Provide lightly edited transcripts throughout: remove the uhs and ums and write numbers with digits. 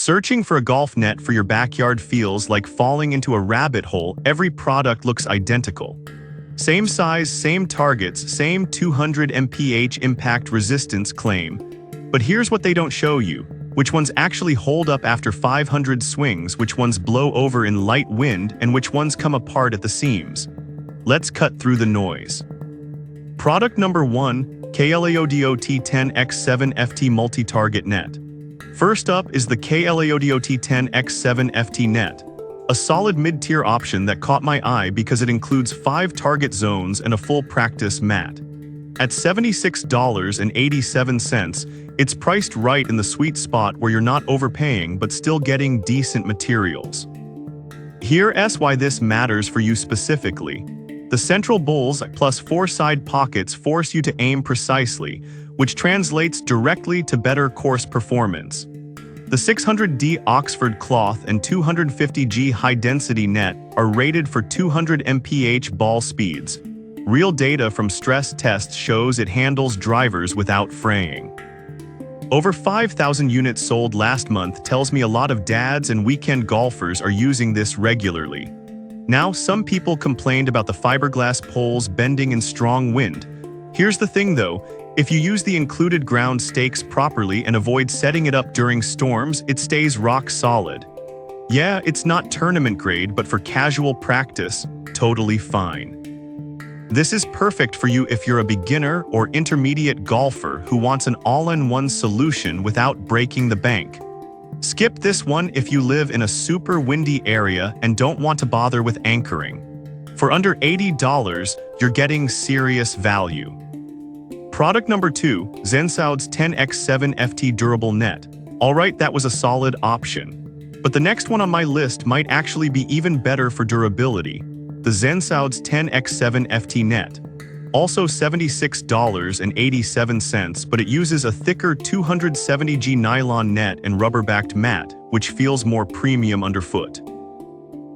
Searching for a golf net for your backyard feels like falling into a rabbit hole. Every product looks identical. Same size, same targets, same 200 mph impact resistance claim. But here's what they don't show you. Which ones actually hold up after 500 swings, which ones blow over in light wind, and which ones come apart at the seams. Let's cut through the noise. Product number 1, KLAODOT 10x7 FT Multi-Target Net. First up is the KLAODOT 10x7 FT Net, a solid mid-tier option that caught my eye because it includes 5 target zones and a full practice mat. At $76.87, it's priced right in the sweet spot where you're not overpaying but still getting decent materials. Here's why this matters for you specifically. The central bowls plus 4 side pockets force you to aim precisely, which translates directly to better course performance. The 600D Oxford cloth and 250G high-density net are rated for 200 mph ball speeds. Real data from stress tests shows it handles drivers without fraying. Over 5,000 units sold last month tells me a lot of dads and weekend golfers are using this regularly. Now, some people complained about the fiberglass poles bending in strong wind. Here's the thing though, if you use the included ground stakes properly and avoid setting it up during storms, it stays rock solid. Yeah, it's not tournament grade, but for casual practice, totally fine. This is perfect for you if you're a beginner or intermediate golfer who wants an all-in-one solution without breaking the bank. Skip this one if you live in a super windy area and don't want to bother with anchoring. For under $80, you're getting serious value. Product number 2, Zensoud's 10x7 FT Durable Net. Alright, that was a solid option. But the next one on my list might actually be even better for durability. The Zensoud's 10x7 FT Net. Also $76.87, but it uses a thicker 270G nylon net and rubber-backed mat, which feels more premium underfoot.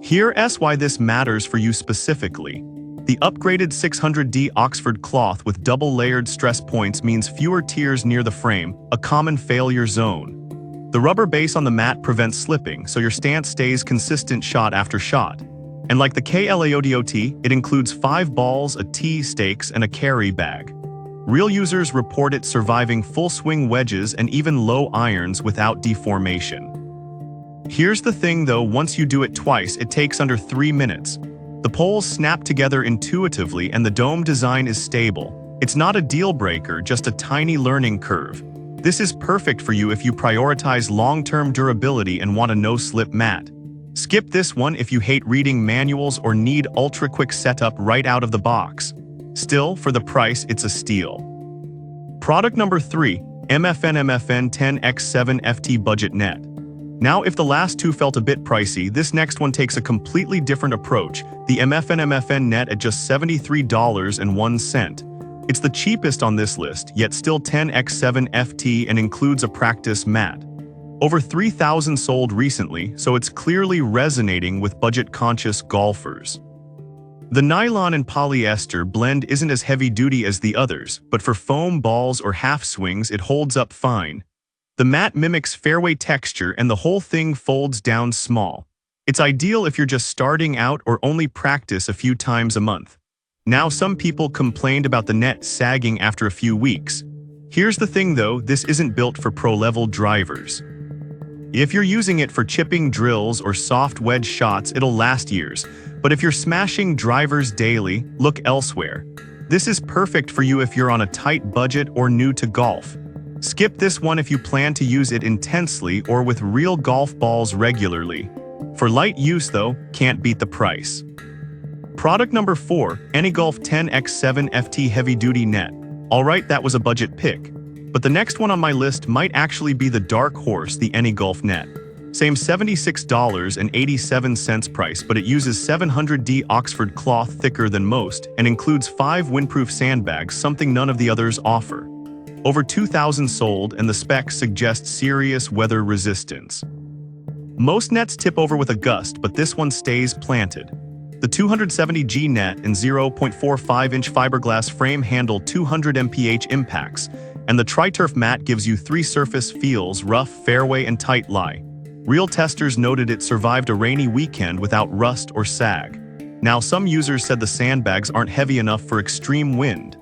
Here's why this matters for you specifically. The upgraded 600D Oxford cloth with double-layered stress points means fewer tears near the frame, a common failure zone. The rubber base on the mat prevents slipping, so your stance stays consistent shot after shot. And like the KLAODOT, it includes 5 balls, a tee, stakes, and a carry bag. Real users report it surviving full swing wedges and even low irons without deformation. Here's the thing though, once you do it twice, it takes under 3 minutes. The poles snap together intuitively and the dome design is stable. It's not a deal breaker, just a tiny learning curve. This is perfect for you if you prioritize long-term durability and want a no-slip mat. Skip this one if you hate reading manuals or need ultra-quick setup right out of the box. Still, for the price, it's a steal. Product number 3, MFN 10x7 FT Budget Net. Now, if the last two felt a bit pricey, this next one takes a completely different approach, the MFN Net at just $73.01. It's the cheapest on this list, yet still 10x7 FT and includes a practice mat. Over 3,000 sold recently, so it's clearly resonating with budget-conscious golfers. The nylon and polyester blend isn't as heavy-duty as the others, but for foam balls or half swings, it holds up fine. The mat mimics fairway texture and the whole thing folds down small. It's ideal if you're just starting out or only practice a few times a month. Now, some people complained about the net sagging after a few weeks. Here's the thing though, this isn't built for pro-level drivers. If you're using it for chipping drills or soft wedge shots, it'll last years. But if you're smashing drivers daily, look elsewhere. This is perfect for you if you're on a tight budget or new to golf. Skip this one if you plan to use it intensely or with real golf balls regularly. For light use though, can't beat the price. Product number 4, AnyGolf 10x7 FT Heavy Duty Net. Alright, that was a budget pick. But the next one on my list might actually be the dark horse, the AnyGolf Net. Same $76.87 price, but it uses 700D Oxford cloth thicker than most and includes 5 windproof sandbags, something none of the others offer. Over 2,000 sold, and the specs suggest serious weather resistance. Most nets tip over with a gust, but this one stays planted. The 270G net and 0.45-inch fiberglass frame handle 200 mph impacts, and the tri-turf mat gives you 3 surface feels: rough, fairway, and tight lie. Real testers noted it survived a rainy weekend without rust or sag. Now, some users said the sandbags aren't heavy enough for extreme wind.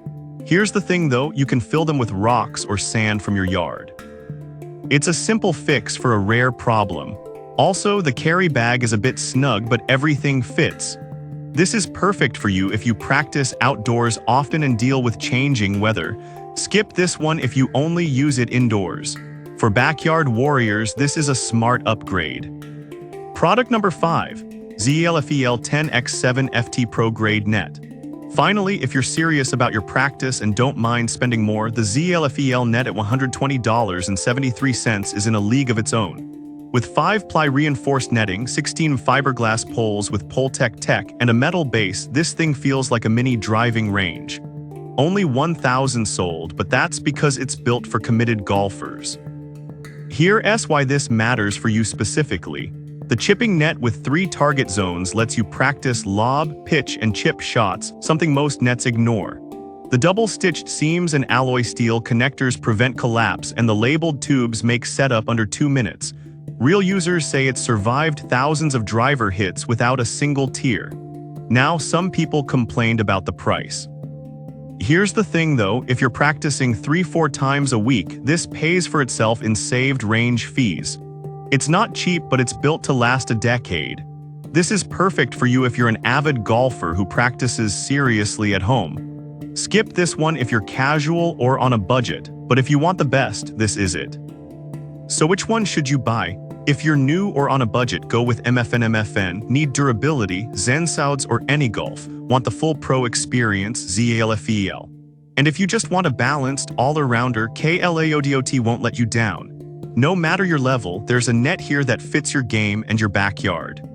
Here's the thing though, you can fill them with rocks or sand from your yard. It's a simple fix for a rare problem. Also, the carry bag is a bit snug, but everything fits. This is perfect for you if you practice outdoors often and deal with changing weather. Skip this one if you only use it indoors. For backyard warriors, this is a smart upgrade. Product number 5. ZELFEL 10x7 FT Pro Grade Net. Finally, if you're serious about your practice and don't mind spending more, the ZELFEL Net at $120.73 is in a league of its own. With 5-ply reinforced netting, 16 fiberglass poles with Poltec tech, and a metal base, this thing feels like a mini driving range. Only 1,000 sold, but that's because it's built for committed golfers. Here's why this matters for you specifically. The chipping net with 3 target zones lets you practice lob, pitch, and chip shots, something most nets ignore. The double-stitched seams and alloy steel connectors prevent collapse, and the labeled tubes make setup under 2 minutes. Real users say it's survived thousands of driver hits without a single tear. Now, some people complained about the price. Here's the thing though, if you're practicing 3-4 times a week, this pays for itself in saved range fees. It's not cheap, but it's built to last a decade. This is perfect for you if you're an avid golfer who practices seriously at home. Skip this one if you're casual or on a budget, but if you want the best, this is it. So which one should you buy? If you're new or on a budget, go with MFN. Need durability, Zensouds or any golf? Want the full pro experience, ZELFEL. And if you just want a balanced, all-arounder, KLAODOT won't let you down. No matter your level, there's a net here that fits your game and your backyard.